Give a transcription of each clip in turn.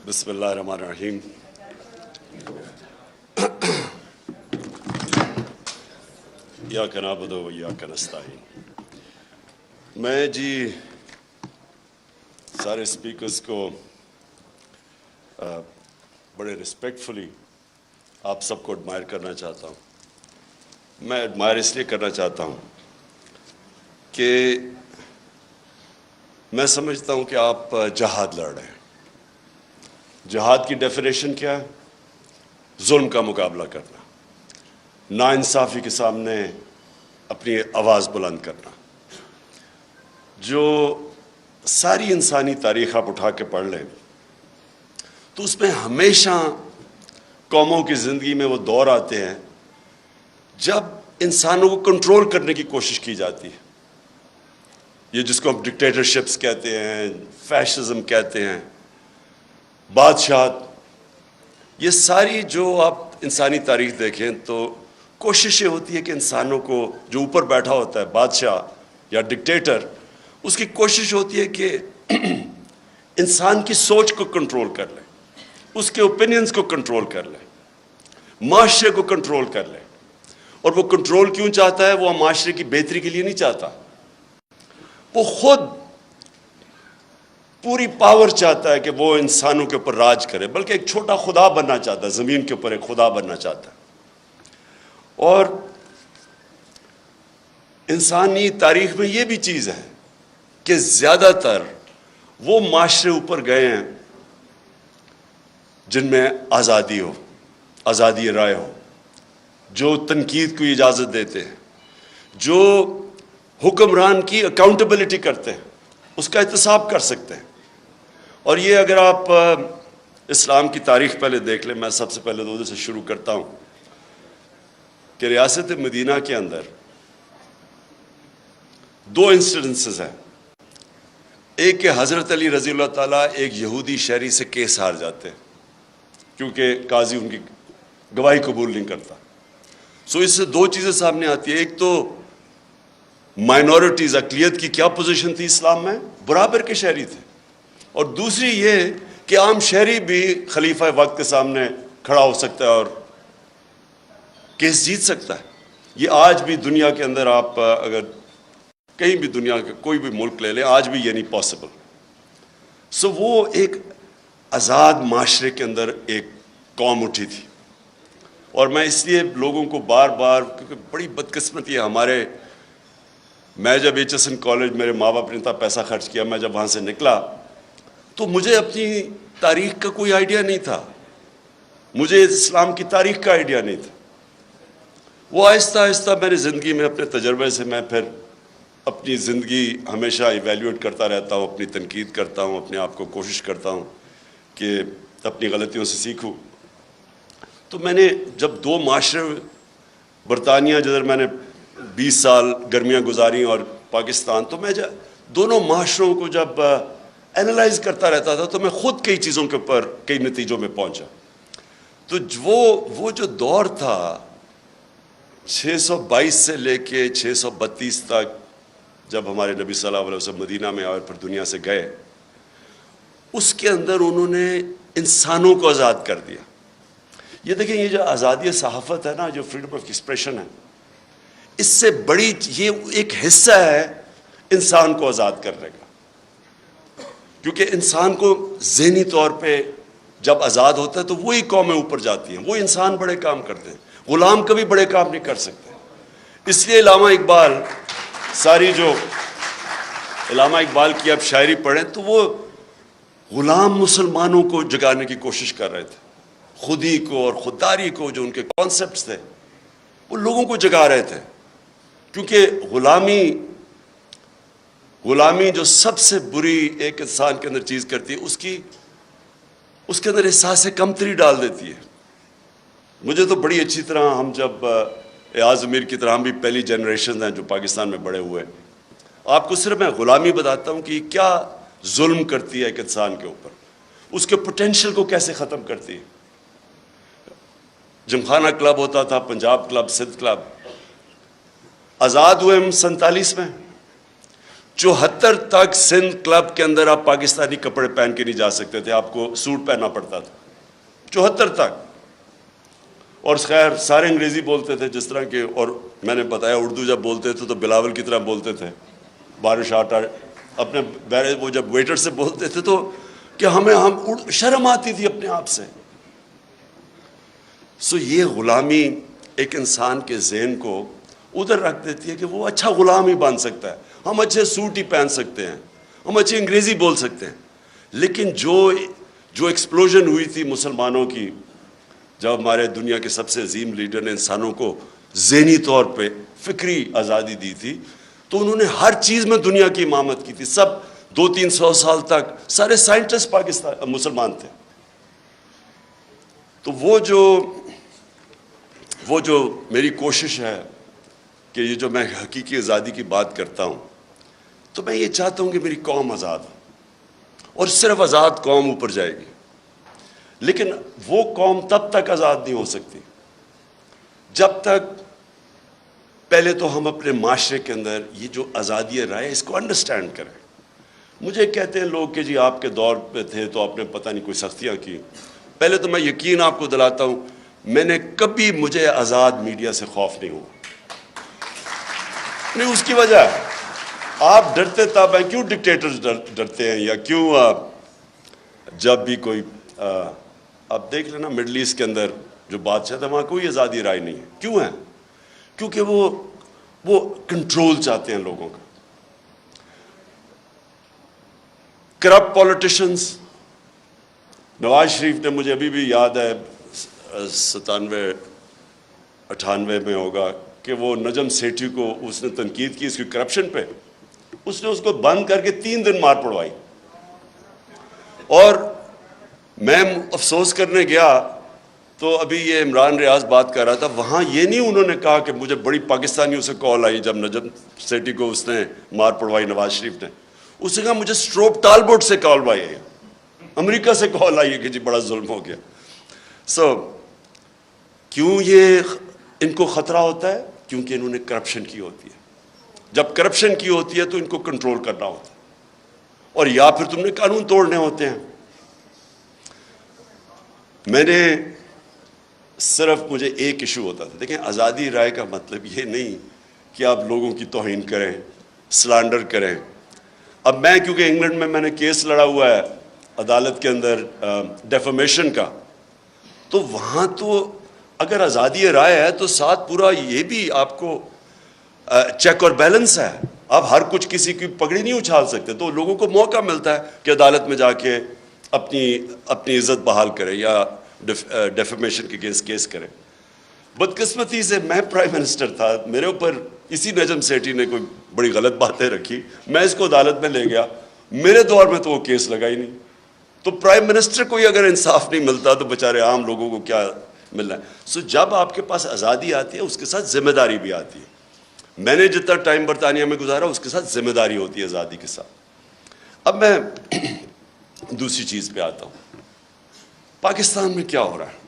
بسم اللہ الرحمن الرحیم۔ ایاک نعبد و ایاک نستعین۔ میں سارے اسپیکرز کو بڑے رسپیکٹفلی آپ سب کو ایڈمائر کرنا چاہتا ہوں۔ میں ایڈمائر اس لیے کرنا چاہتا ہوں کہ میں سمجھتا ہوں کہ آپ جہاد لڑ رہے ہیں۔ جہاد کی ڈیفینیشن کیا ہے؟ ظلم کا مقابلہ کرنا، ناانصافی کے سامنے اپنی آواز بلند کرنا۔ جو ساری انسانی تاریخ آپ اٹھا کے پڑھ لیں تو اس میں ہمیشہ قوموں کی زندگی میں وہ دور آتے ہیں جب انسانوں کو کنٹرول کرنے کی کوشش کی جاتی ہے۔ یہ جس کو ہم ڈکٹیٹرشپس کہتے ہیں، فیشزم کہتے ہیں، بادشاہت، یہ ساری جو آپ انسانی تاریخ دیکھیں تو کوششیں ہوتی ہے کہ انسانوں کو، جو اوپر بیٹھا ہوتا ہے بادشاہ یا ڈکٹیٹر، اس کی کوشش ہوتی ہے کہ انسان کی سوچ کو کنٹرول کر لے، اس کے اوپینینز کو کنٹرول کر لے، معاشرے کو کنٹرول کر لے۔ اور وہ کنٹرول کیوں چاہتا ہے؟ وہ معاشرے کی بہتری کے لیے نہیں چاہتا، وہ خود پوری پاور چاہتا ہے کہ وہ انسانوں کے اوپر راج کرے، بلکہ ایک چھوٹا خدا بننا چاہتا ہے، زمین کے اوپر ایک خدا بننا چاہتا ہے۔ اور انسانی تاریخ میں یہ بھی چیز ہے کہ زیادہ تر وہ معاشرے اوپر گئے ہیں جن میں آزادی ہو، آزادی رائے ہو، جو تنقید کو اجازت دیتے ہیں، جو حکمران کی اکاؤنٹیبلٹی کرتے ہیں، اس کا احتساب کر سکتے ہیں۔ اور یہ اگر آپ اسلام کی تاریخ پہلے دیکھ لیں، میں سب سے پہلے تو ادھر سے شروع کرتا ہوں کہ ریاست مدینہ کے اندر دو انسیڈنسز ہیں۔ ایک کہ حضرت علی رضی اللہ تعالیٰ ایک یہودی شہری سے کیس ہار جاتے ہیں کیونکہ قاضی ان کی گواہی قبول نہیں کرتا۔ سو اس سے دو چیزیں سامنے آتی ہیں۔ ایک تو مائنورٹیز، اقلیت کی کیا پوزیشن تھی اسلام میں؟ برابر کے شہری تھے۔ اور دوسری یہ کہ عام شہری بھی خلیفہ وقت کے سامنے کھڑا ہو سکتا ہے اور کیس جیت سکتا ہے۔ یہ آج بھی دنیا کے اندر آپ اگر کہیں بھی دنیا کے کوئی بھی ملک لے لیں، آج بھی یہ نہیں پاسبل۔ سو وہ ایک آزاد معاشرے کے اندر ایک قوم اٹھی تھی۔ اور میں اس لیے لوگوں کو بار بار، کیونکہ بڑی بدقسمتی ہے میں جب HSN کالج، میرے ماں باپ نے اتنا پیسہ خرچ کیا، میں جب وہاں سے نکلا تو مجھے اپنی تاریخ کا کوئی آئیڈیا نہیں تھا، مجھے اسلام کی تاریخ کا آئیڈیا نہیں تھا۔ وہ آہستہ آہستہ میری زندگی میں اپنے تجربے سے میں پھر اپنی زندگی ہمیشہ ایویلیویٹ کرتا رہتا ہوں، اپنی تنقید کرتا ہوں، اپنے آپ کو کوشش کرتا ہوں کہ اپنی غلطیوں سے سیکھوں۔ تو میں نے جب دو معاشرے، برطانیہ جدھر میں نے 20 سال گرمیاں گزاری اور پاکستان، تو میں دونوں معاشروں کو جب اینالائز کرتا رہتا تھا تو میں خود کئی چیزوں کے اوپر کئی نتیجوں میں پہنچا۔ تو وہ جو دور تھا 622 سے لے کے 632 تک، جب ہمارے نبی صلی اللہ علیہ وسلم مدینہ میں آئے اور پھر دنیا سے گئے، اس کے اندر انہوں نے انسانوں کو آزاد کر دیا۔ یہ دیکھیں، یہ جو آزادی صحافت ہے نا، جو فریڈم آف ایکسپریشن ہے، اس سے بڑی یہ ایک حصہ ہے انسان کو آزاد کرنے کا۔ کیونکہ انسان کو ذہنی طور پہ جب آزاد ہوتا ہے تو وہی قومیں اوپر جاتی ہیں، وہ انسان بڑے کام کرتے ہیں، غلام کبھی بڑے کام نہیں کر سکتے۔ اس لیے علامہ اقبال کی آپ شاعری پڑھیں تو وہ غلام مسلمانوں کو جگانے کی کوشش کر رہے تھے، خودی کو اور خودداری کو، جو ان کے کانسیپٹس تھے، وہ لوگوں کو جگا رہے تھے۔ کیونکہ غلامی جو سب سے بری ایک انسان کے اندر چیز کرتی ہے، اس کے اندر احساس کمتری ڈال دیتی ہے۔ مجھے تو بڑی اچھی طرح، ہم جب ایاز امیر کی طرح، ہم بھی پہلی جنریشن ہیں جو پاکستان میں بڑے ہوئے، آپ کو صرف میں غلامی بتاتا ہوں کہ کیا ظلم کرتی ہے ایک انسان کے اوپر، اس کے پوٹینشیل کو کیسے ختم کرتی ہے۔ جمخانہ کلب ہوتا تھا، پنجاب کلب، سندھ کلب، آزاد ہوئے ہم 47 میں، 74 تک سندھ کلب کے اندر آپ پاکستانی کپڑے پہن کے نہیں جا سکتے تھے, آپ کو سوٹ پہننا پڑتا تھا 74 تک. اور خیر سارے انگریزی بولتے تھے جس طرح کے, اور میں نے بتایا اردو جب بولتے تھے تو بلاول کی طرح بولتے تھے, بارش آٹا اپنے وہ جب ویٹر سے بولتے تھے تو کہ ہم شرم آتی تھی اپنے آپ سے. سو یہ غلامی ایک انسان کے ذہن کو ادھر رکھ دیتی ہے کہ وہ اچھا غلام ہی بن سکتا ہے, ہم اچھے سوٹ ہی پہن سکتے ہیں, ہم اچھی انگریزی بول سکتے ہیں. لیکن جو ایکسپلوژن ہوئی تھی مسلمانوں کی, جب ہمارے دنیا کے سب سے عظیم لیڈر نے انسانوں کو ذہنی طور پہ فکری آزادی دی تھی, تو انہوں نے ہر چیز میں دنیا کی امامت کی تھی. سب 200-300 سال تک سارے سائنٹسٹ پاکستان مسلمان تھے. تو وہ جو میری کوشش ہے کہ یہ جو میں حقیقی آزادی کی بات کرتا ہوں, تو میں یہ چاہتا ہوں کہ میری قوم آزاد ہو, اور صرف آزاد قوم اوپر جائے گی. لیکن وہ قوم تب تک آزاد نہیں ہو سکتی جب تک پہلے تو ہم اپنے معاشرے کے اندر یہ جو آزادی رائے اس کو انڈرسٹینڈ کریں. مجھے کہتے ہیں لوگ کہ جی آپ کے دور پہ تھے تو آپ نے پتہ نہیں کوئی سختیاں کی. پہلے تو میں یقین آپ کو دلاتا ہوں, میں نے کبھی مجھے آزاد میڈیا سے خوف نہیں ہوا. نہیں, اس کی وجہ آپ ڈرتے تب ہیں, کیوں ڈکٹیٹرز ڈرتے ہیں, یا کیوں جب بھی کوئی آپ دیکھ لینا مڈل ایسٹ کے اندر جو بادشاہ تھا وہاں کوئی آزادی رائے نہیں ہے. کیوں ہے؟ کیونکہ وہ کنٹرول چاہتے ہیں لوگوں کا. کرپٹ پولیٹیشنز, نواز شریف نے, مجھے ابھی بھی یاد ہے 97-98 میں ہوگا کہ وہ نجم سیٹھی کو اس نے تنقید کی اس کی کرپشن پہ, اس نے اس کو بند کر کے 3 دن مار پڑوائی. اور میں افسوس کرنے گیا تو ابھی یہ عمران ریاض بات کر رہا تھا, وہاں یہ نہیں انہوں نے کہا کہ مجھے بڑی پاکستانیوں سے کال آئی جب نجم سیٹھی کو اس نے مار پڑوائی نواز شریف نے, اس نے کہا مجھے اسٹروپ ٹالبوٹ سے کال آئی ہے, امریکہ سے کال آئی ہے کہ جی بڑا ظلم ہو گیا. کیوں یہ ان کو خطرہ ہوتا ہے؟ کیونکہ انہوں نے کرپشن کی ہوتی ہے. جب کرپشن کی ہوتی ہے تو ان کو کنٹرول کرنا ہوتا ہے, اور یا پھر تم نے قانون توڑنے ہوتے ہیں. میں نے صرف مجھے ایک ایشو ہوتا تھا. دیکھیں, آزادی رائے کا مطلب یہ نہیں کہ آپ لوگوں کی توہین کریں, سلانڈر کریں. اب میں کیونکہ انگلینڈ میں نے کیس لڑا ہوا ہے عدالت کے اندر ڈیفیمیشن کا, تو وہاں تو اگر آزادی رائے ہے تو ساتھ پورا یہ بھی آپ کو چیک اور بیلنس ہے. آپ ہر کچھ کسی کی پگڑی نہیں اچھال سکتے, تو لوگوں کو موقع ملتا ہے کہ عدالت میں جا کے اپنی عزت بحال کرے یا ڈیفیمیشن کے کیس کرے. بدقسمتی سے میں پرائم منسٹر تھا, میرے اوپر اسی نجم سیٹھی نے کوئی بڑی غلط باتیں رکھی, میں اس کو عدالت میں لے گیا. میرے دور میں تو وہ کیس لگا ہی نہیں. تو پرائم منسٹر کو ہی اگر انصاف نہیں ملتا تو بیچارے عام لوگوں کو کیا ملنا ہے. جب آپ کے پاس آزادی آتی ہے اس کے ساتھ ذمہ داری بھی آتی ہے. میں نے جتنا ٹائم برطانیہ میں گزارا اس کے ساتھ ذمہ داری ہوتی ہے آزادی کے ساتھ. اب میں دوسری چیز پہ آتا ہوں, پاکستان میں کیا ہو رہا ہے.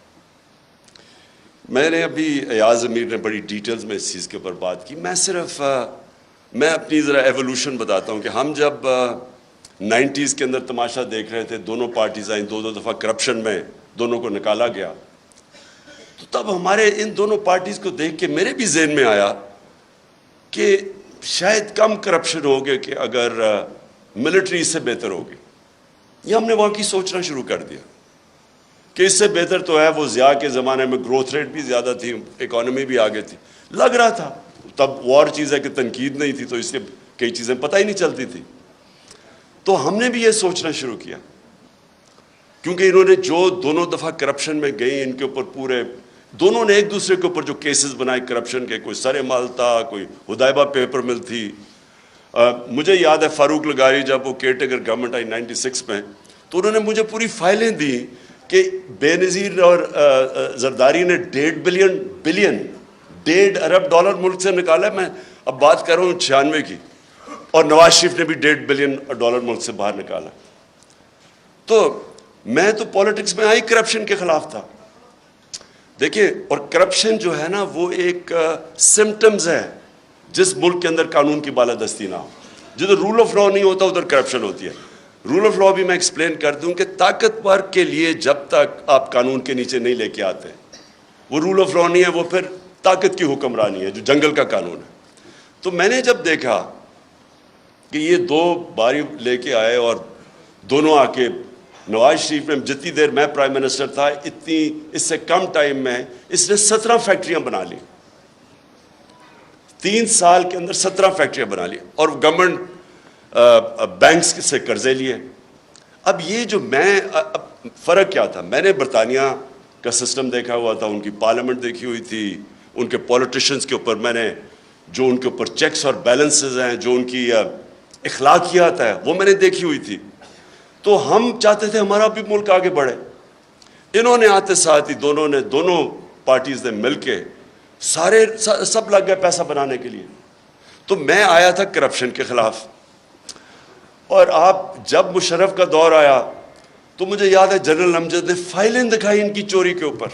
میں نے ابھی ایاز امیر نے بڑی ڈیٹیلز میں اس چیز کے اوپر بات کی. میں اپنی ذرا ایوولوشن بتاتا ہوں کہ ہم جب 90s کے اندر تماشا دیکھ رہے تھے, دونوں پارٹیز آئیں, 2 دفعہ کرپشن میں دونوں کو نکالا گیا, تو تب ہمارے ان دونوں پارٹیز کو دیکھ کے میرے بھی ذہن میں آیا کہ شاید کم کرپشن ہوگے کہ اگر ملٹری اس سے بہتر ہوگی. یہ ہم نے وہاں کی سوچنا شروع کر دیا کہ اس سے بہتر تو ہے. وہ ضیاء کے زمانے میں گروتھ ریٹ بھی زیادہ تھی, اکانومی بھی آگے تھی, لگ رہا تھا. تب وہ اور چیز ہے کہ تنقید نہیں تھی تو اس لیے کئی چیزیں پتہ ہی نہیں چلتی تھی. تو ہم نے بھی یہ سوچنا شروع کیا, کیونکہ انہوں نے جو دونوں دفعہ کرپشن میں گئی, ان کے اوپر پورے دونوں نے ایک دوسرے کے اوپر جو کیسز بنائے کرپشن کے, کوئی سر مال تھا, کوئی ہدایبہ پیپر مل تھی. مجھے یاد ہے فاروق لغاری جب وہ کیئر ٹیکر گورنمنٹ آئی 96 میں, تو انہوں نے مجھے پوری فائلیں دی کہ بے نظیر اور زرداری نے $1.5 ارب ملک سے نکالا. میں اب بات کر رہا ہوں 96 کی, اور نواز شریف نے بھی $1.5 بلین ملک سے باہر نکالا. تو میں تو پالیٹکس میں آئی کرپشن کے خلاف تھا. دیکھیں, اور کرپشن جو ہے نا وہ ایک سمٹمز ہے جس ملک کے اندر قانون کی بالادستی نہ ہو. جدھر رول آف لا نہیں ہوتا ادھر کرپشن ہوتی ہے. رول آف لا بھی میں ایکسپلین کر دوں کہ طاقتور کے لیے جب تک آپ قانون کے نیچے نہیں لے کے آتے وہ رول آف لا نہیں ہے, وہ پھر طاقت کی حکمرانی ہے جو جنگل کا قانون ہے. تو میں نے جب دیکھا کہ یہ دو باری لے کے آئے اور دونوں آ کے نواز شریف نے جتنی دیر میں پرائم منسٹر تھا اتنی اس سے کم ٹائم میں اس نے 17 فیکٹریاں بنا لی, 3 سال کے اندر 17 فیکٹریاں بنا لی اور گورنمنٹ بینکس سے قرضے لیے. اب یہ جو میں فرق کیا تھا, میں نے برطانیہ کا سسٹم دیکھا ہوا تھا, ان کی پارلیمنٹ دیکھی ہوئی تھی, ان کے پولیٹیشنز کے اوپر میں نے جو ان کے اوپر چیکس اور بیلنسز ہیں, جو ان کی اخلاقیات ہے وہ میں نے دیکھی ہوئی تھی. تو ہم چاہتے تھے ہمارا بھی ملک آگے بڑھے. انہوں نے آتے ساتھ ہی دونوں پارٹیز نے مل کے سب لگ گئے پیسہ بنانے کے لیے. تو میں آیا تھا کرپشن کے خلاف, اور آپ جب مشرف کا دور آیا تو مجھے یاد ہے جنرل امجد نے فائلیں دکھائی ان کی چوری کے اوپر,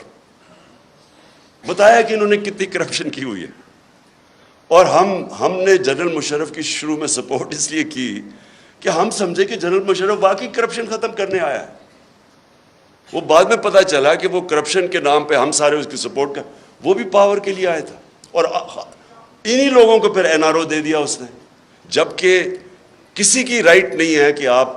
بتایا کہ انہوں نے کتنی کرپشن کی ہوئی ہے. اور ہم نے جنرل مشرف کی شروع میں سپورٹ اس لیے کی کہ ہم سمجھے کہ جنرل مشرف واقعی کرپشن ختم کرنے آیا ہے. وہ بعد میں پتہ چلا کہ وہ کرپشن کے نام پہ ہم سارے اس کی سپورٹ کر, وہ بھی پاور کے لیے آیا تھا, اور انہی لوگوں کو پھر این آر او دے دیا اس نے, جبکہ کسی کی رائٹ نہیں ہے کہ آپ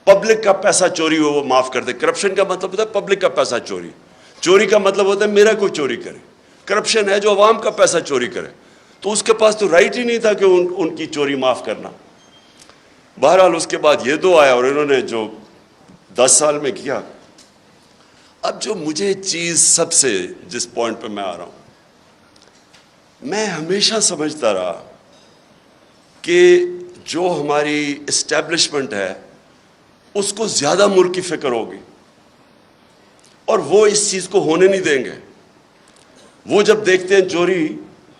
پبلک کا پیسہ چوری ہو وہ معاف کر دے. کرپشن کا مطلب ہوتا ہے پبلک کا پیسہ چوری کا مطلب ہوتا ہے میرا کوئی چوری کرے. کرپشن ہے جو عوام کا پیسہ چوری کرے, تو اس کے پاس تو رائٹ ہی نہیں تھا کہ ان کی چوری معاف کرنا. بہرحال اس کے بعد یہ دو آیا اور انہوں نے جو 10 سال میں کیا. اب جو مجھے چیز سب سے جس پوائنٹ پہ میں آ رہا ہوں, میں ہمیشہ سمجھتا رہا کہ جو ہماری اسٹیبلشمنٹ ہے اس کو زیادہ ملک کی فکر ہوگی اور وہ اس چیز کو ہونے نہیں دیں گے. وہ جب دیکھتے ہیں چوری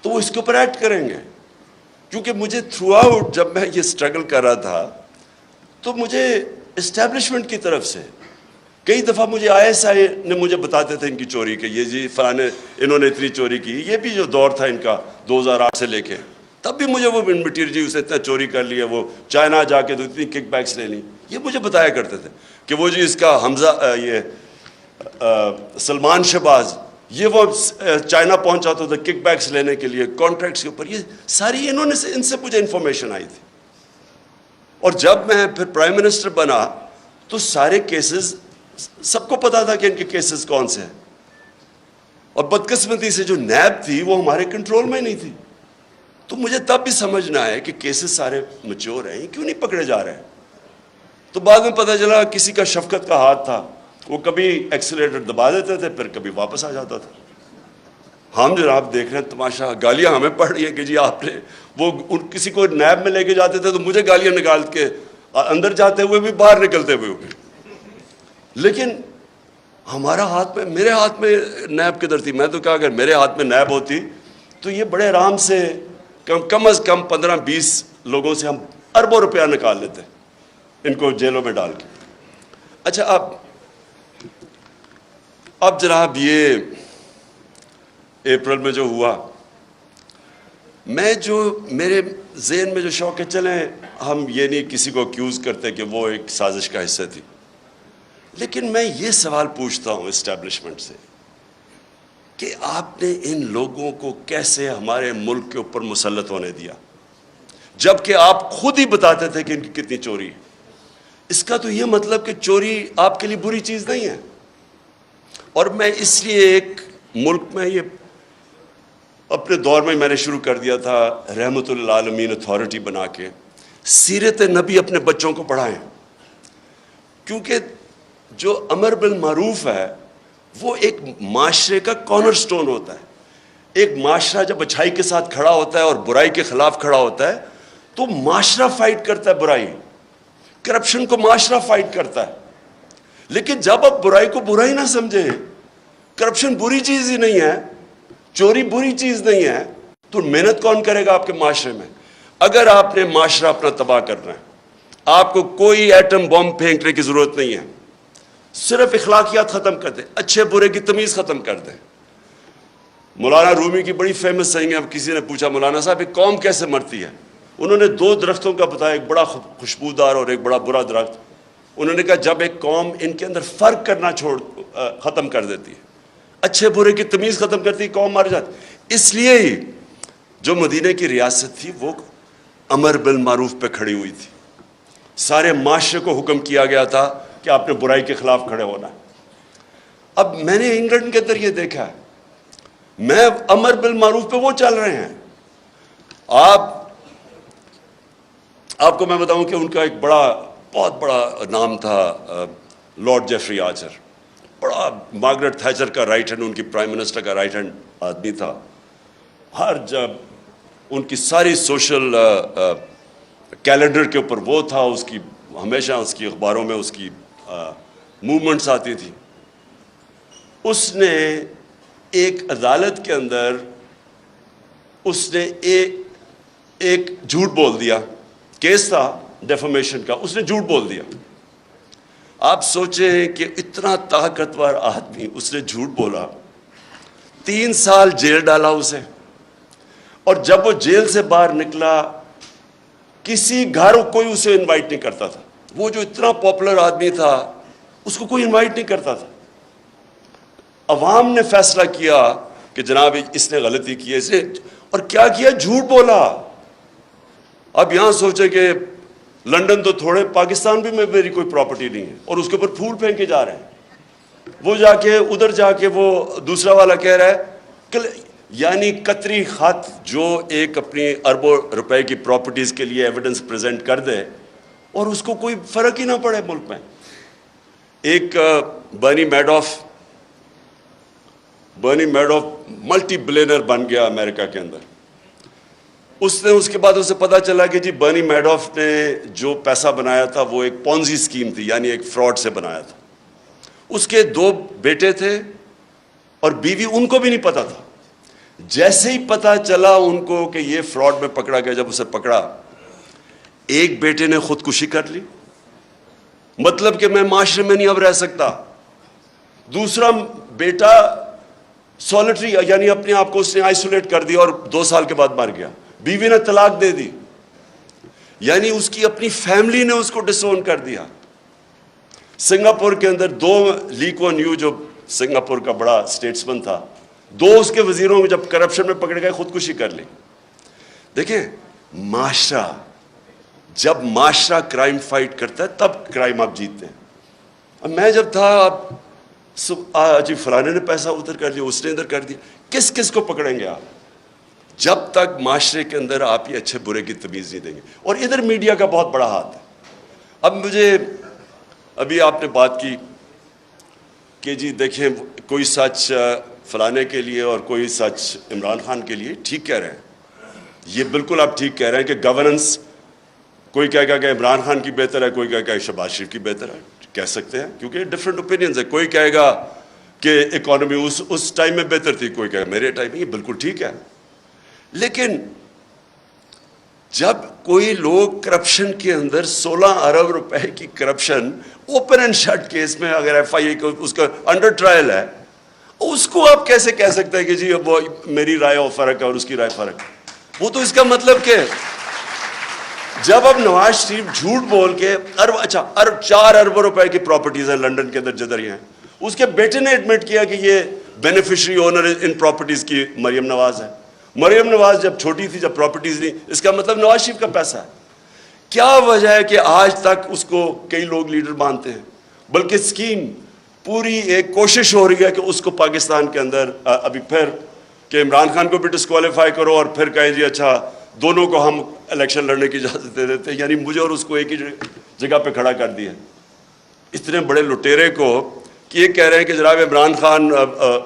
تو وہ اس کے اوپر ایکٹ کریں گے. کیونکہ مجھے تھرو آؤٹ جب میں یہ سٹرگل کر رہا تھا تو مجھے اسٹیبلشمنٹ کی طرف سے کئی دفعہ مجھے آئی ایس آئی نے مجھے بتاتے تھے ان کی چوری کے, یہ جی فلانے انہوں نے اتنی چوری کی. یہ بھی جو دور تھا ان کا 2008 سے لے کے, تب بھی مجھے وہ مٹیریل جی اسے اتنا چوری کر لیا, وہ چائنا جا کے تو اتنی کک بیکس لے لی. یہ مجھے بتایا کرتے تھے کہ وہ جی اس کا حمزہ یہ سلمان شہباز یہ وہ چائنا پہنچا تو تھا کک بیکس لینے کے لیے کانٹریکٹس کے اوپر. یہ ساری ان سے مجھے انفارمیشن آئی تھی. اور جب میں پھر پرائم منسٹر بنا تو سارے کیسز سب کو پتا تھا کہ ان کے کیسز کون سے ہیں, اور بدقسمتی سے جو نیب تھی وہ ہمارے کنٹرول میں ہی نہیں تھی. تو مجھے تب بھی سمجھنا ہے کہ کیسز سارے میچور ہیں, کیوں نہیں پکڑے جا رہے ہیں. تو بعد میں پتہ چلا کسی کا شفقت کا ہاتھ تھا, وہ کبھی ایکسیلیٹر دبا دیتے تھے پھر کبھی واپس آ جاتا تھا. ہم جناب دیکھ رہے ہیں تماشا, گالیاں ہمیں پڑ رہی ہیں کہ جی آپ نے وہ کسی کو نیب میں لے کے جاتے تھے تو مجھے گالیاں نکال کے اندر جاتے ہوئے بھی باہر نکلتے ہوئے بھی. لیکن ہمارا ہاتھ میں, میرے ہاتھ میں نیب کدھر تھی. میں تو کہا اگر میرے ہاتھ میں نیب ہوتی تو یہ بڑے آرام سے کم از کم 15-20 لوگوں سے ہم اربوں روپیہ نکال لیتے ان کو جیلوں میں ڈال کے. اچھا اب جناب یہ اپریل میں جو ہوا, میں جو میرے ذہن میں جو شوق ہے, چلیں ہم یہ نہیں کسی کو اکیوز کرتے کہ وہ ایک سازش کا حصہ تھی, لیکن میں یہ سوال پوچھتا ہوں اسٹیبلشمنٹ سے کہ آپ نے ان لوگوں کو کیسے ہمارے ملک کے اوپر مسلط ہونے دیا جبکہ آپ خود ہی بتاتے تھے کہ ان کی کتنی چوری ہے. اس کا تو یہ مطلب کہ چوری آپ کے لیے بری چیز نہیں ہے. اور میں اس لیے ایک ملک میں یہ اپنے دور میں نے شروع کر دیا تھا رحمت للعالمین اتھارٹی بنا کے سیرت نبی اپنے بچوں کو پڑھائیں, کیونکہ جو امر بالمعروف ہے وہ ایک معاشرے کا کارنر سٹون ہوتا ہے. ایک معاشرہ جب اچھائی کے ساتھ کھڑا ہوتا ہے اور برائی کے خلاف کھڑا ہوتا ہے تو معاشرہ فائٹ کرتا ہے برائی, کرپشن کو معاشرہ فائٹ کرتا ہے. لیکن جب آپ برائی کو برائی نہ سمجھیں, کرپشن بری چیز ہی نہیں ہے, چوری بری چیز نہیں ہے, تو محنت کون کرے گا آپ کے معاشرے میں؟ اگر آپ نے معاشرہ اپنا تباہ کرنا ہے, آپ کو کوئی ایٹم بم پھینکنے کی ضرورت نہیں ہے, صرف اخلاقیات ختم کر دیں, اچھے برے کی تمیز ختم کر دیں. مولانا رومی کی بڑی فیمس سینگ ہے, اب کسی نے پوچھا مولانا صاحب یہ قوم کیسے مرتی ہے, انہوں نے 2 درختوں کا بتایا، ایک بڑا خوشبودار اور ایک بڑا برا درخت. انہوں نے کہا جب ایک قوم ان کے اندر فرق کرنا ختم کر دیتی ہے، اچھے برے کی تمیز ختم کرتی، قوم مر جاتی. اس لیے ہی جو مدینہ کی ریاست تھی وہ امر بالمعروف پہ کھڑی ہوئی تھی. سارے معاشرے کو حکم کیا گیا تھا کہ آپ نے برائی کے خلاف کھڑے ہونا ہے. اب میں نے انگلینڈ کے اندر یہ دیکھا ہے، میں امر بالمعروف پہ وہ چل رہے ہیں. آپ کو میں بتاؤں کہ ان کا ایک بہت بڑا نام تھا لارڈ جیفری آرچر. بڑا مارگریٹ تھیچر کا رائٹ ہینڈ، ان کی پرائم منسٹر کا رائٹ ہینڈ آدمی تھا. ہر جب ان کی ساری سوشل کیلنڈر کے اوپر وہ تھا، اس کی ہمیشہ اس کی اخباروں میں اس کی موومنٹس آتی تھی. اس نے ایک عدالت کے اندر اس نے ایک جھوٹ بول دیا. کیس تھا ڈیفامیشن کا، اس نے جھوٹ بول دیا. آپ سوچیں کہ اتنا طاقتور آدمی، اس نے جھوٹ بولا، 3 سال جیل ڈالا اسے. اور جب وہ جیل سے باہر نکلا، کسی گھر کوئی اسے انوائٹ نہیں کرتا تھا. وہ جو اتنا پاپولر آدمی تھا اس کو کوئی انوائٹ نہیں کرتا تھا. عوام نے فیصلہ کیا کہ جناب اس نے غلطی کی ہے، اس نے اور کیا کیا، جھوٹ بولا. اب یہاں سوچے کہ لنڈن تو تھوڑے، پاکستان بھی میں میری کوئی پراپرٹی نہیں ہے، اور اس کے اوپر پھول پھینکے جا رہے ہیں. وہ جا کے ادھر جا کے وہ دوسرا والا کہہ رہا ہے کہ یعنی قطری خط جو ایک اپنی اربوں روپے کی پراپرٹیز کے لیے ایویڈنس پریزنٹ کر دے اور اس کو کوئی فرق ہی نہ پڑے ملک میں. ایک برنی میڈوف ملٹی بلینر بن گیا امریکہ کے اندر. اس کے بعد اسے پتا چلا کہ جی برنی میڈوف نے جو پیسہ بنایا تھا وہ ایک پونزی اسکیم تھی، یعنی ایک فراڈ سے بنایا تھا. اس کے 2 بیٹے تھے اور بیوی، ان کو بھی نہیں پتا تھا. جیسے ہی پتا چلا ان کو کہ یہ فراڈ میں پکڑا گیا، جب اسے پکڑا، ایک بیٹے نے خودکشی کر لی، مطلب کہ میں معاشرے میں نہیں اب رہ سکتا. دوسرا بیٹا سولٹری، یعنی اپنے آپ کو اس نے آئسولیٹ کر دیا اور 2 سال کے بعد مر گیا. بیوی نے طلاق دے دی، یعنی اس کی اپنی فیملی نے اس کو ڈسون کر دیا. سنگاپور کے اندر 2 لی کوان یو جو سنگاپور کا بڑا اسٹیٹسمن تھا، 2 اس کے وزیروں میں جب کرپشن میں پکڑ گئے خودکشی کر لی. دیکھیں معاشرہ، جب معاشرہ کرائم فائٹ کرتا ہے تب کرائم آپ جیتتے ہیں. اب میں جب تھا جی فلانے نے پیسہ ادھر کر دیا، اس نے ادھر کر دیا، کس کو پکڑیں گے آپ جب تک معاشرے کے اندر آپ یہ اچھے برے کی تمیز نہیں دیں گے. اور ادھر میڈیا کا بہت بڑا ہاتھ ہے. اب مجھے ابھی آپ نے بات کی کہ جی دیکھیں کوئی سچ فلانے کے لیے اور کوئی سچ عمران خان کے لیے، ٹھیک کہہ رہے ہیں، یہ بالکل آپ ٹھیک کہہ رہے ہیں کہ گورننس، کوئی کہے گا کہ عمران خان کی بہتر ہے، کوئی کہے گا کہ شہباز شریف کی بہتر ہے، کہہ سکتے ہیں کیونکہ ڈفرینٹ اوپینینز ہے. کوئی کہے گا کہ اکانومی اس ٹائم میں بہتر تھی، کوئی کہے گا میرے ٹائم میں. یہ بالکل ٹھیک ہے. لیکن جب کوئی لوگ کرپشن کے اندر 16 ارب روپے کی corruption open and shut case میں، اگر ایف آئی اے اس کا انڈر ٹرائل ہے، اس کو آپ کیسے کہہ سکتے ہیں کہ جی وہ میری رائے اور فرق ہے اور اس کی رائے فرق ہے؟ وہ تو اس کا مطلب کہ جب اب نواز شریف جھوٹ بول کے 4 ارب روپے کی پراپرٹیز ہیں لنڈن کے اندر جدھر ہیں، اس کے بیٹے نے ایڈمٹ کیا کہ یہ بینیفیشری اونر ان پراپرٹیز کی مریم نواز ہے. مریم نواز جب چھوٹی تھی، جب پراپرٹیز نہیں، اس کا مطلب نواز شریف کا پیسہ ہے. کیا وجہ ہے کہ آج تک اس کو کئی لوگ لیڈر مانتے ہیں؟ بلکہ اسکیم پوری ایک کوشش ہو رہی ہے کہ اس کو پاکستان کے اندر ابھی پھر کہ عمران خان کو بھی ڈسکوالیفائی کرو اور پھر کہیں جی اچھا دونوں کو ہم الیکشن لڑنے کی اجازت دے دیتے ہیں. یعنی مجھے اور اس کو ایک ہی جگہ پہ کھڑا کر دیا. اتنے بڑے لٹیرے کو کہ یہ کہہ رہے ہیں کہ جناب عمران خان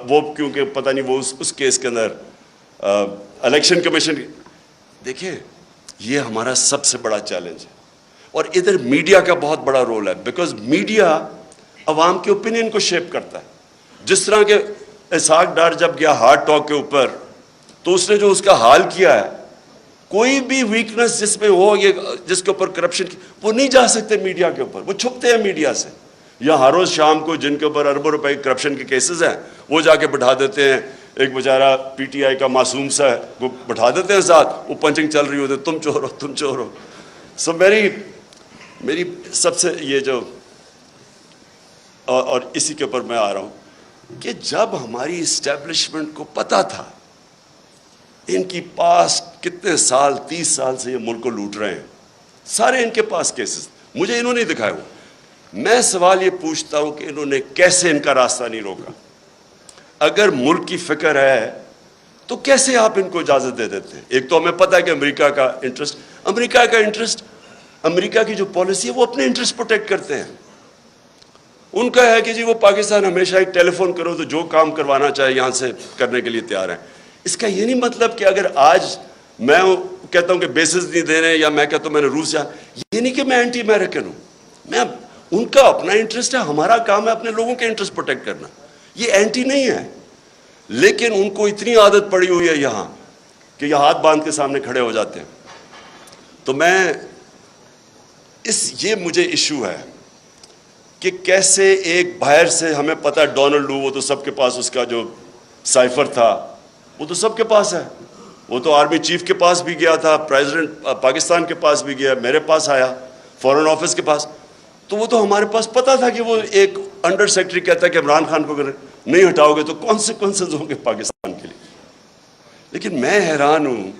وہ کیونکہ پتہ نہیں وہ اس کیس کے اندر الیکشن کمیشن. دیکھیں یہ ہمارا سب سے بڑا چیلنج ہے. اور ادھر میڈیا کا بہت بڑا رول ہے، بیکاز میڈیا عوام کے اوپینین کو شیپ کرتا ہے. جس طرح کہ اسحاق ڈار جب گیا ہارٹ ٹاک کے اوپر، تو اس نے جو اس کا حال کیا ہے، کوئی بھی ویکنس جس میں ہو، یہ جس کے اوپر کرپشن کی، وہ نہیں جا سکتے میڈیا کے اوپر، وہ چھپتے ہیں میڈیا سے. یا ہر روز شام کو جن کے اوپر اربوں روپے کرپشن کے کیسز ہیں، وہ جا کے بٹھا دیتے ہیں ایک بیچارہ پی ٹی آئی کا معصوم سا ہے وہ بٹھا دیتے ہیں ساتھ, وہ پنچنگ چل رہی ہوتی ہے, تم چور ہو تم چور ہو. سو میری سب سے یہ جو اور اسی کے اوپر میں آ رہا ہوں کہ جب ہماری اسٹیبلشمنٹ کو پتہ تھا ان کی پاس کتنے سال 30 سال سے یہ ملک کو لوٹ رہے ہیں, سارے ان کے پاس کیسز, مجھے انہوں نے دکھائے ہوئے. میں سوال یہ پوچھتا ہوں کہ انہوں نے کیسے ان کا راستہ نہیں روکا؟ اگر ملک کی فکر ہے تو کیسے آپ ان کو اجازت دے دیتے ہیں؟ ایک تو ہمیں پتہ ہے کہ امریکہ کا انٹرسٹ, امریکہ کی جو پالیسی ہے وہ اپنے انٹرسٹ پروٹیکٹ کرتے ہیں. ان کا ہے کہ جی وہ پاکستان ہمیشہ ایک ٹیلی فون کرو تو جو کام کروانا چاہے یہاں سے کرنے کے لیے تیار ہیں. اس کا یہ نہیں مطلب کہ اگر آج میں کہتا ہوں کہ بیسز نہیں دینے یا میں کہتا ہوں میں نے روس جا, یہ نہیں کہ میں اینٹی امریکن ہوں. میں ان کا اپنا انٹرسٹ ہے, ہمارا کام ہے اپنے لوگوں کے انٹرسٹ پروٹیکٹ کرنا, یہ اینٹی نہیں ہے. لیکن ان کو اتنی عادت پڑی ہوئی ہے یہاں کہ یہ ہاتھ باندھ کے سامنے کھڑے ہو جاتے ہیں. تو میں یہ مجھے ایشو ہے کہ کیسے ایک باہر سے, ہمیں پتہ ہے ڈونلڈ وہ تو سب کے پاس, اس کا جو سائفر تھا وہ تو سب کے پاس ہے, وہ تو آرمی چیف کے پاس بھی گیا تھا, پریزیڈنٹ پاکستان کے پاس بھی گیا, میرے پاس آیا, فورن آفس کے پاس. تو وہ تو ہمارے پاس پتہ تھا کہ وہ ایک انڈر سیکرٹری کہتا ہے کہ عمران خان کو اگر نہیں ہٹاؤ گے تو کانسیکوینسز ہوں گے پاکستان کے لیے. لیکن میں حیران ہوں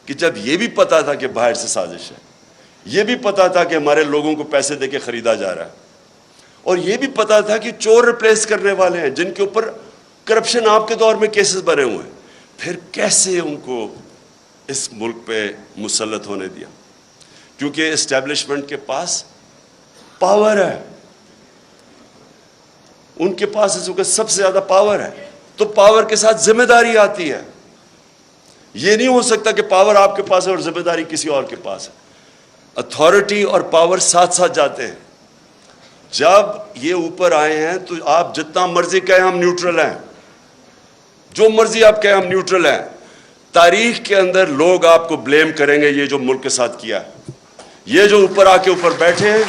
کہ جب یہ بھی پتہ تھا کہ باہر سے سازش ہے, یہ بھی پتہ تھا کہ ہمارے لوگوں کو پیسے دے کے خریدا جا رہا ہے, اور یہ بھی پتہ تھا کہ چور ریپلیس کرنے والے ہیں جن کے اوپر کرپشن آپ کے دور میں کیسز بنے ہوئے ہیں, پھر کیسے ان کو اس ملک پہ مسلط ہونے دیا؟ کیونکہ اسٹیبلشمنٹ کے پاس پاور ہے, ان کے پاس اس وقت سب سے زیادہ پاور ہے. تو پاور کے ساتھ ذمہ داری آتی ہے. یہ نہیں ہو سکتا کہ پاور آپ کے پاس ہے اور ذمہ داری کسی اور کے پاس ہے. اتھارٹی اور پاور ساتھ ساتھ جاتے ہیں. جب یہ اوپر آئے ہیں تو آپ جتنا مرضی کہیں ہم نیوٹرل ہیں, جو مرضی آپ کہیں ہم نیوٹرل ہیں, تاریخ کے اندر لوگ آپ کو بلیم کریں گے یہ جو ملک کے ساتھ کیا ہے. یہ جو اوپر آ کے اوپر بیٹھے ہیں,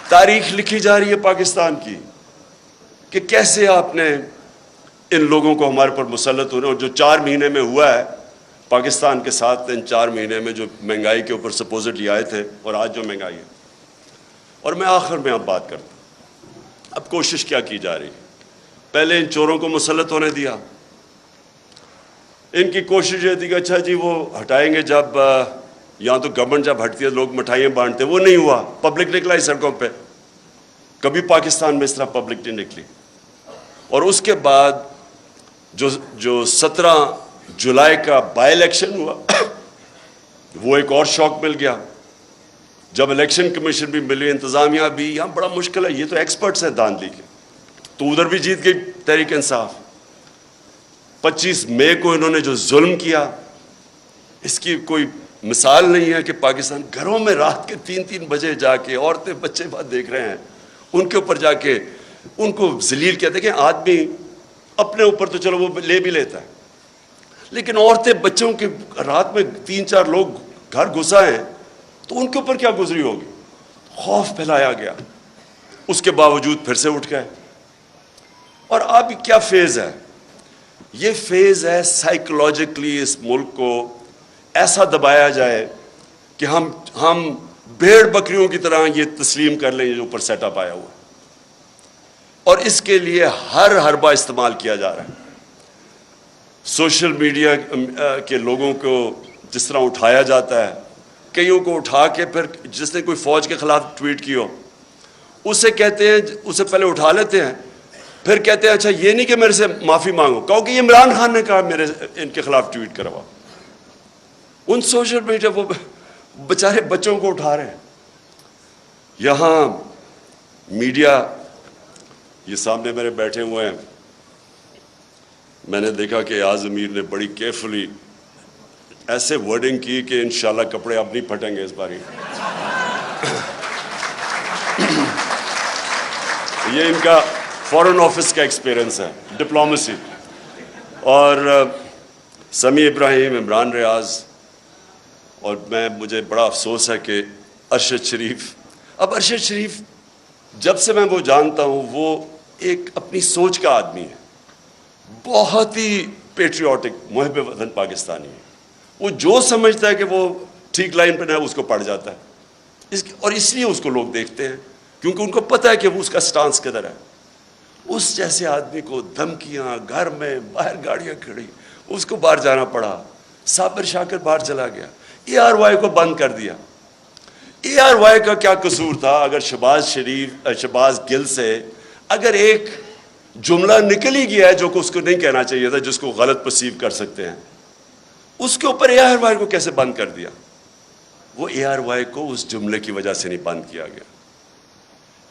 تاریخ لکھی جا رہی ہے پاکستان کی کہ کیسے آپ نے ان لوگوں کو ہمارے پر مسلط ہونے, اور جو 4 مہینے میں ہوا ہے پاکستان کے ساتھ, ان 4 مہینے میں جو مہنگائی کے اوپر سپوزٹلی آئے تھے اور آج جو مہنگائی ہے. اور میں آخر میں اب بات کرتا ہوں, اب کوشش کیا کی جا رہی ہے؟ پہلے ان چوروں کو مسلط ہونے دیا. ان کی کوشش یہ تھی کہ اچھا جی وہ ہٹائیں گے, جب یہاں تو گورنمنٹ جب ہٹتی ہے لوگ مٹھائیاں بانٹتے, وہ نہیں ہوا. پبلک نکلا ہی سڑکوں پہ, کبھی پاکستان میں اس طرح پبلک نہیں نکلی. اور اس کے بعد جو 17 جولائی کا بائی الیکشن ہوا وہ ایک اور شوق مل گیا. جب الیکشن کمیشن بھی ملی, انتظامیہ بھی, یہاں بڑا مشکل ہے, یہ تو ایکسپرٹس ہیں دھاندلی کے, تو ادھر بھی جیت گئی تحریک انصاف. 25 مئی کو انہوں نے جو ظلم کیا, اس کی کوئی مثال نہیں ہے کہ پاکستان گھروں میں رات کے 3 بجے جا کے عورتیں بچے بات دیکھ رہے ہیں, ان کے اوپر جا کے ان کو ذلیل کیا. دیکھیں آدمی اپنے اوپر تو چلو وہ لے بھی لیتا ہے, لیکن عورتیں بچوں کے رات میں 3-4 لوگ گھر گھسا ہیں تو ان کے اوپر کیا گزری ہوگی. خوف پھیلایا گیا, اس کے باوجود پھر سے اٹھ گئے. اور اب کیا فیز ہے؟ یہ فیز ہے سائیکولوجیکلی اس ملک کو ایسا دبایا جائے کہ ہم بھیڑ بکریوں کی طرح یہ تسلیم کر لیں جو اوپر سیٹ اپ آیا ہوا. اور اس کے لیے ہر حربہ استعمال کیا جا رہا ہے. سوشل میڈیا کے لوگوں کو جس طرح اٹھایا جاتا ہے, کئیوں کو اٹھا کے پھر جس نے کوئی فوج کے خلاف ٹویٹ کی ہو اسے کہتے ہیں, اسے پہلے اٹھا لیتے ہیں, پھر کہتے ہیں اچھا یہ نہیں کہ میرے سے معافی مانگو, کہو کہ یہ عمران خان نے کہا میرے ان کے خلاف ٹویٹ کروا. ان سوشل میڈیا وہ بیچارے بچوں کو اٹھا رہے ہیں. یہاں میڈیا یہ سامنے میرے بیٹھے ہوئے ہیں, میں نے دیکھا کہ ایاز امیر نے بڑی کیئرفلی ایسے ورڈنگ کی کہ انشاءاللہ کپڑے اب نہیں پھٹیں گے اس باری. یہ ان کا فورن آفس کا ایکسپیرئنس ہے, ڈپلومیسی. اور سمیع ابراہیم, عمران ریاض, اور مجھے بڑا افسوس ہے کہ ارشد شریف. اب ارشد شریف جب سے میں وہ جانتا ہوں وہ ایک اپنی سوچ کا آدمی ہے, بہت ہی پیٹریوٹک, محب وطن پاکستانی ہے. وہ جو سمجھتا ہے کہ وہ ٹھیک لائن پہ ہے اس کو پڑ جاتا ہے, اور اس لیے اس کو لوگ دیکھتے ہیں کیونکہ ان کو پتہ ہے کہ وہ اس کا سٹانس کدھر ہے. اس جیسے آدمی کو دھمکیاں, گھر میں باہر گاڑیاں کھڑی, اس کو باہر جانا پڑا. صابر شاکر باہر چلا گیا, ARY کو بند کر دیا. ARY کا کیا قصور تھا؟ اگر شہباز گل سے اگر ایک جملہ نکل ہی گیا ہے جو کہ اس کو نہیں کہنا چاہیے تھا, جس کو غلط پرسیو کر سکتے ہیں, اس کے اوپر ARY کو کیسے بند کر دیا؟ وہ ARY کو اس جملے کی وجہ سے نہیں بند کیا گیا.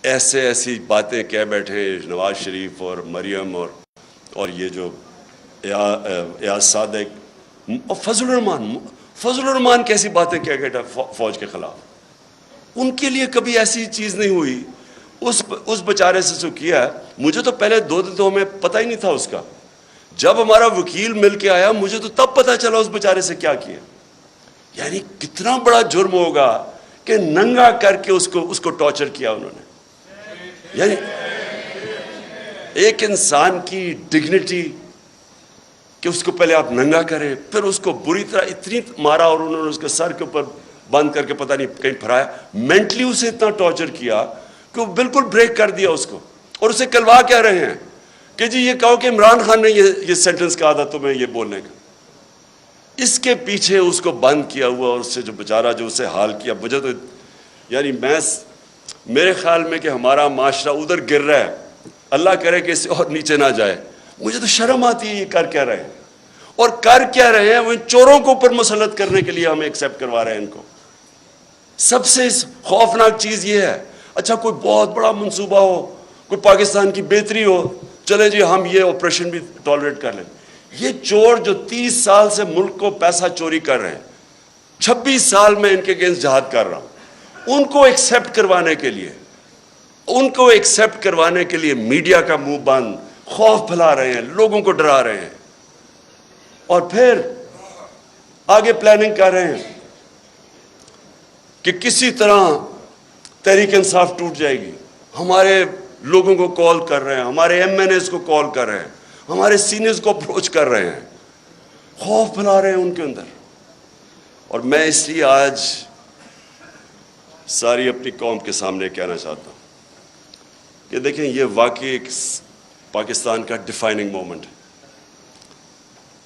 ایسی باتیں کہہ بیٹھے نواز شریف اور مریم اور یہ جو ایاز صادق اور فضل الرحمان کیسی باتیں کہہ گئے فوج کے خلاف. ان کے لیے کبھی ایسی چیز نہیں ہوئی. اس بیچارے سے جو کیا ہے, مجھے تو پہلے 2 دن تو ہمیں پتہ ہی نہیں تھا اس کا. جب ہمارا وکیل مل کے آیا مجھے تو تب پتہ چلا اس بیچارے سے کیا کیا. یعنی کتنا بڑا جرم ہوگا کہ ننگا کر کے اس کو ٹارچر کیا انہوں نے. یعنی ایک انسان کی ڈگنیٹی کہ اس کو پہلے آپ ننگا کریں, پھر اس کو بری طرح اتنی مارا اور انہوں نے اس کے سر کے اوپر بند کر کے پتہ نہیں کہیں پھرایا. مینٹلی اسے اتنا ٹارچر کیا کہ وہ بالکل بریک کر دیا اس کو. اور اسے کلوا کہہ رہے ہیں کہ جی یہ کہو کہ عمران خان نے یہ سینٹنس کہا تھا تمہیں یہ بولنے کا. اس کے پیچھے اس کو بند کیا ہوا اور اس سے جو بیچارہ جو اسے حال کیا. مجھے تو یعنی میرے خیال میں کہ ہمارا معاشرہ ادھر گر رہا ہے, اللہ کرے کہ اس سے اور نیچے نہ جائے. مجھے تو شرم آتی ہے یہ کر کیا رہے ہیں, اور کر کیا رہے ہیں وہ چوروں کو اوپر مسلط کرنے کے لیے ہمیں ایکسیپٹ کروا رہے ہیں ان کو. سب سے خوفناک چیز یہ ہے, اچھا کوئی بہت بڑا منصوبہ ہو, کوئی پاکستان کی بہتری ہو, چلے جی ہم یہ آپریشن بھی ٹالریٹ کر لیں. یہ چور جو 30 سال سے ملک کو پیسہ چوری کر رہے ہیں, 26 سال میں ان کے اگینسٹ جہاد کر رہا ہوں, ان کو ایکسیپٹ کروانے کے لیے میڈیا کا منہ بند, خوف پھیلا رہے ہیں, لوگوں کو ڈرا رہے ہیں, اور پھر آگے پلاننگ کر رہے ہیں کہ کسی طرح تحریک انصاف ٹوٹ جائے گی. ہمارے لوگوں کو کال کر رہے ہیں, ہمارے MNAs کو کال کر رہے ہیں, ہمارے سینئرز کو اپروچ کر رہے ہیں, خوف پھیلا رہے ہیں ان کے اندر. اور میں اس لیے آج ساری اپنی قوم کے سامنے کہنا چاہتا ہوں کہ دیکھیں یہ واقعی ایک پاکستان کا ڈیفائننگ مومنٹ ہے.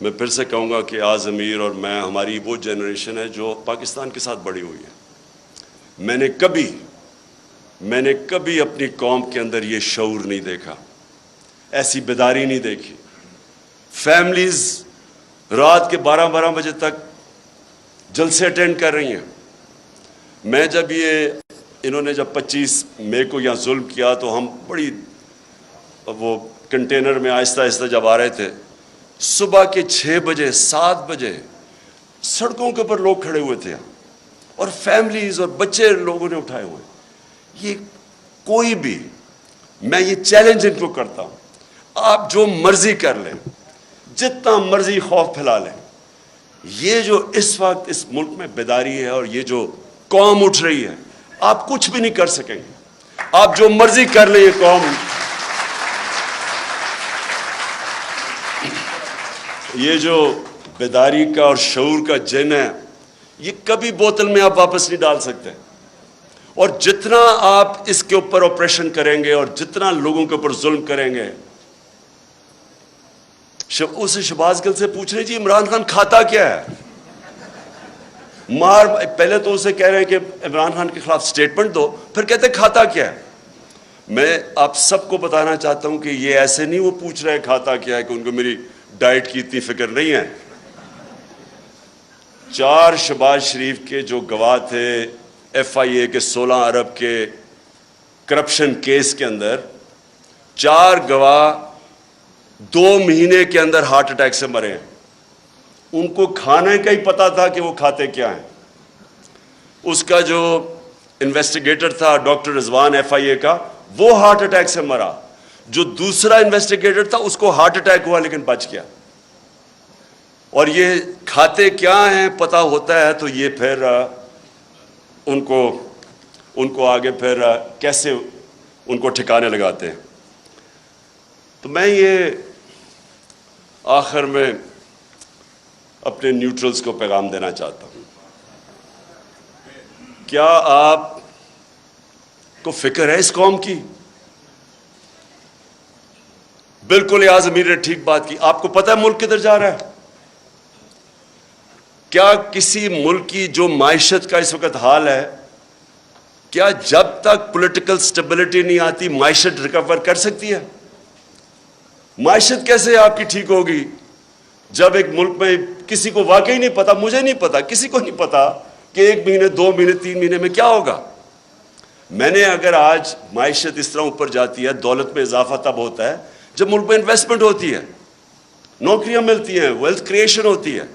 میں پھر سے کہوں گا کہ آز امیر اور میں, ہماری وہ جنریشن ہے جو پاکستان کے ساتھ بڑی ہوئی ہے. میں نے کبھی اپنی قوم کے اندر یہ شعور نہیں دیکھا, ایسی بیداری نہیں دیکھی. فیملیز رات کے 12 بجے تک جلسے اٹینڈ کر رہی ہیں. میں جب انہوں نے جب 25 مئی کو یہاں ظلم کیا تو ہم بڑی وہ کنٹینر میں آہستہ آہستہ جب آ رہے تھے, صبح کے 6 بجے 7 بجے سڑکوں کے اوپر لوگ کھڑے ہوئے تھے, اور فیملیز اور بچے لوگوں نے اٹھائے ہوئے. یہ کوئی بھی, میں یہ چیلنج ان کو کرتا ہوں, آپ جو مرضی کر لیں, جتنا مرضی خوف پھیلا لیں, یہ جو اس وقت اس ملک میں بیداری ہے اور یہ جو قوم اٹھ رہی ہے, آپ کچھ بھی نہیں کر سکیں گے. آپ جو مرضی کر لیں, یہ قوم, یہ جو بیداری کا اور شعور کا جن ہے, یہ کبھی بوتل میں آپ واپس نہیں ڈال سکتے. اور جتنا آپ اس کے اوپر آپریشن کریں گے اور جتنا لوگوں کے اوپر ظلم کریں گے, اسے شہباز گل سے پوچھ رہے جی عمران خان کھاتا کیا ہے, پہلے تو اسے کہہ رہے ہیں کہ عمران خان کے خلاف سٹیٹمنٹ دو, پھر کہتے کھاتا کیا ہے. میں آپ سب کو بتانا چاہتا ہوں کہ یہ ایسے نہیں وہ پوچھ رہے کھاتا کیا ہے کہ ان کو میری ڈائٹ کی اتنی فکر نہیں ہے. 4 شہباز شریف کے جو گواہ تھے FIA کے 16 ارب کے کرپشن کیس کے اندر, 4 گواہ 2 مہینے کے اندر ہارٹ اٹیک سے مرے ہیں. ان کو کھانے کا ہی پتا تھا کہ وہ کھاتے کیا ہیں. اس کا جو انویسٹیگیٹر تھا ڈاکٹر رضوان FIA کا, وہ ہارٹ اٹیک سے مرا. جو دوسرا انویسٹیگیٹر تھا اس کو ہارٹ اٹیک ہوا لیکن بچ گیا. اور یہ کھاتے کیا ہیں پتا ہوتا ہے تو یہ پھر ان کو آگے پھر کیسے ان کو ٹھکانے لگاتے ہیں. تو میں یہ آخر میں اپنے نیوٹرلز کو پیغام دینا چاہتا ہوں. کیا آپ کو فکر ہے اس قوم کی؟ بالکل ایاز امیر نے ٹھیک بات کی. آپ کو پتہ ہے ملک کدھر جا رہا ہے؟ کیا کسی ملک کی جو معیشت کا اس وقت حال ہے، کیا جب تک پولیٹیکل سٹیبلٹی نہیں آتی معیشت ریکور کر سکتی ہے؟ معیشت کیسے آپ کی ٹھیک ہوگی جب ایک ملک میں کسی کو واقعی نہیں پتا، مجھے نہیں پتا، کسی کو نہیں پتا کہ 1 مہینے 2 مہینے 3 مہینے میں کیا ہوگا. میں نے اگر آج معیشت اس طرح اوپر جاتی ہے، دولت میں اضافہ تب ہوتا ہے جب ملک میں انویسٹمنٹ ہوتی ہے، نوکریاں ملتی ہیں، ویلتھ کریشن ہوتی ہے.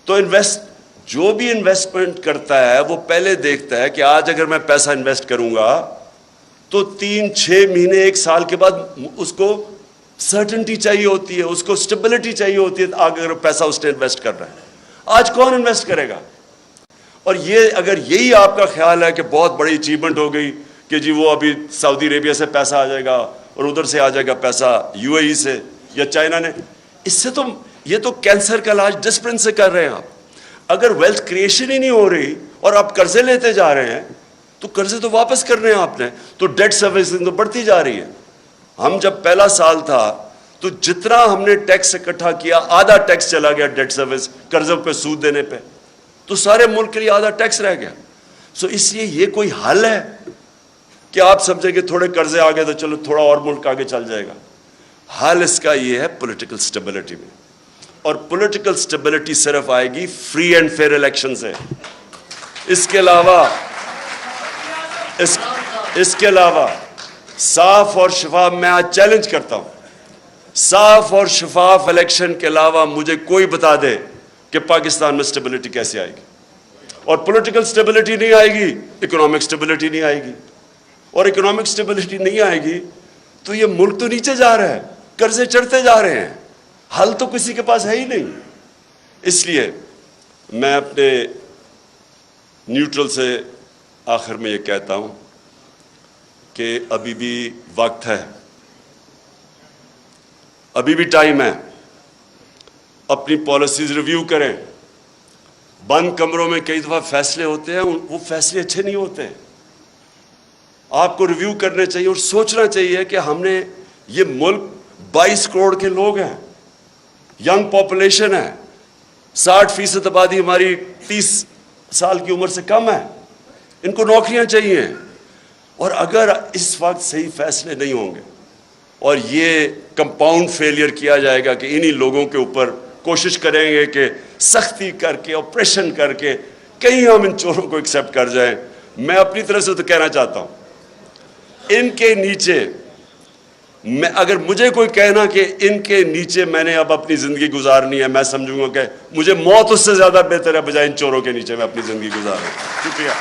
تو جو بھی انویسٹمنٹ کرتا ہے وہ پہلے دیکھتا ہے کہ آج اگر میں پیسہ انویسٹ کروں گا تو 3-6 مہینے 1 سال کے بعد اس کو سرٹنٹی چاہیے ہوتی ہے، اس کو سٹیبلٹی چاہیے ہوتی ہے اگر پیسہ اس نے انویسٹ کر رہا ہے. آج کون انویسٹ کرے گا؟ اور یہ اگر یہی آپ کا خیال ہے کہ بہت بڑی اچیومنٹ ہو گئی کہ جی وہ ابھی سعودی عربیہ سے پیسہ آ جائے گا اور ادھر سے آ جائے گا پیسہ UAE سے یا چائنا نے، اس سے تو یہ تو کینسر کا علاج ڈسپلن سے کر رہے ہیں آپ. اگر ویلتھ کریشن ہی نہیں ہو رہی اور آپ قرضے لیتے جا رہے ہیں تو قرضے تو واپس کرنے ہیں آپ نے، تو ڈیٹ سروسنگ تو بڑھتی جا رہی ہے. ہم جب پہلا سال تھا تو جتنا ہم نے ٹیکس اکٹھا کیا آدھا ٹیکس چلا گیا ڈیٹ سروس، قرضوں پہ سود دینے پہ، تو سارے ملک کے لیے آدھا ٹیکس رہ گیا. سو اس لیے یہ کوئی حل ہے کہ آپ سمجھیں کہ تھوڑے قرضے آگے تو چلو تھوڑا اور ملک آگے چل جائے گا؟ حل اس کا یہ ہے پولیٹیکل سٹیبلٹی میں، اور پولیٹیکل سٹیبلٹی صرف آئے گی فری اینڈ فیئر الیکشن سے. اس کے علاوہ صاف اور شفاف، میں آج چیلنج کرتا ہوں، صاف اور شفاف الیکشن کے علاوہ مجھے کوئی بتا دے کہ پاکستان میں سٹیبلٹی کیسے آئے گی. اور پولیٹیکل سٹیبلٹی نہیں آئے گی، اکنامک سٹیبلٹی نہیں آئے گی، اور اکنامک سٹیبلٹی نہیں آئے گی تو یہ ملک تو نیچے جا رہا ہے، قرضے چڑھتے جا رہے ہیں، حل تو کسی کے پاس ہے ہی نہیں. اس لیے میں اپنے نیوٹرل سے آخر میں یہ کہتا ہوں کہ ابھی بھی وقت ہے، ابھی بھی ٹائم ہے، اپنی پالیسیز ریویو کریں. بند کمروں میں کئی دفعہ فیصلے ہوتے ہیں، وہ فیصلے اچھے نہیں ہوتے. آپ کو ریویو کرنے چاہیے اور سوچنا چاہیے کہ ہم نے، یہ ملک 22 کروڑ کے لوگ ہیں، ینگ پاپولیشن ہے، 60% آبادی ہماری 30 سال کی عمر سے کم ہے، ان کو نوکریاں چاہیے. اور اگر اس وقت صحیح فیصلے نہیں ہوں گے اور یہ کمپاؤنڈ فیلئر کیا جائے گا کہ انہی لوگوں کے اوپر کوشش کریں گے کہ سختی کر کے آپریشن کر کے کہیں ہم ان چوروں کو ایکسیپٹ کر جائیں. میں اپنی طرف سے تو کہنا چاہتا ہوں ان کے نیچے، میں اگر مجھے کوئی کہنا کہ ان کے نیچے میں نے اب اپنی زندگی گزارنی ہے، میں سمجھوں گا کہ مجھے موت اس سے زیادہ بہتر ہے بجائے ان چوروں کے نیچے میں اپنی زندگی گزاروں. شکریہ.